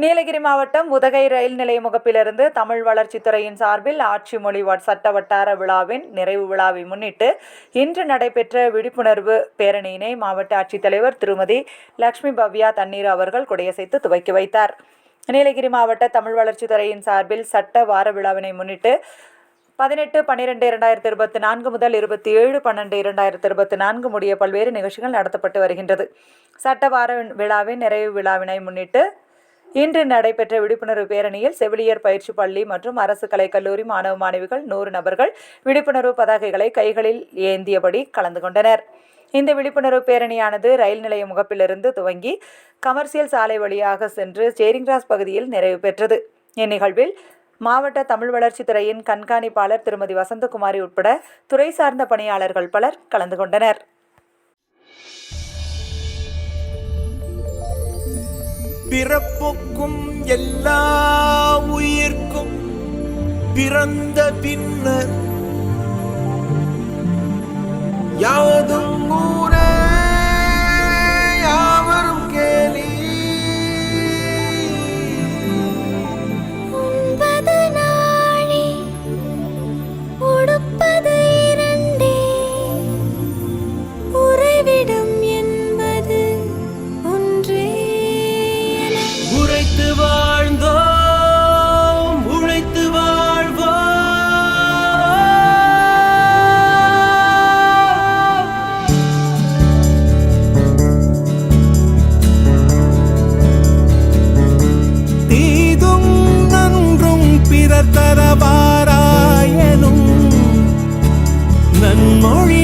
நீலகிரி மாவட்டம் உதகை ரயில் நிலைய முகப்பிலிருந்து தமிழ் வளர்ச்சித்துறையின் சார்பில் ஆட்சி மொழி சட்ட வட்டார விழாவின் நிறைவு விழாவை முன்னிட்டு இன்று நடைபெற்ற விழிப்புணர்வு பேரணியினை மாவட்ட ஆட்சித்தலைவர் திருமதி லட்சுமி பவ்யா தண்ணீர் அவர்கள் கொடியசைத்து துவக்கி வைத்தார். நீலகிரி மாவட்ட தமிழ் வளர்ச்சித்துறையின் சார்பில் சட்ட வார விழாவினை முன்னிட்டு 18-12-2024 முதல் 27-12-2024 முடிய பல்வேறு நிகழ்ச்சிகள் நடத்தப்பட்டு வருகின்றது. சட்ட வார விழாவின் நிறைவு விழாவினை முன்னிட்டு இன்று நடைபெற்ற விழிப்புணர்வு பேரணியில் செவிலியர் பயிற்சி பள்ளி மற்றும் அரசு கலைக்கல்லூரி மாணவ மாணவிகள் 100 நபர்கள் விழிப்புணர்வு பதாகைகளை கைகளில் ஏந்தியபடி கலந்து கொண்டனர். இந்த விழிப்புணர்வு பேரணியானது ரயில் நிலைய முகப்பிலிருந்து துவங்கி கமர்சியல் சாலை வழியாக சென்று சேரிங் கிராஸ் பகுதியில் நிறைவு பெற்றது. இந்நிகழ்வில் மாவட்ட தமிழ் வளர்ச்சித்துறையின் கண்காணிப்பாளர் திருமதி வசந்தகுமாரி உட்பட துறை சார்ந்த பணியாளர்கள் பலர் கலந்து கொண்டனர். பிறப்புக்கும் எல்லா உயிர்க்கும் பிறந்த பின்னர் யாவதும் ஊரே யாவரும் கேலி. உண்பது நாழி உடுப்பது இரண்டே, உறைவிடம் என்பது ஒன்றே. உழைத்து வாழ்ந்தோம் உழைத்து வாழ்வோம். தீதும் நன்றும் பிறர் தரவாராயனும் நன்மொழி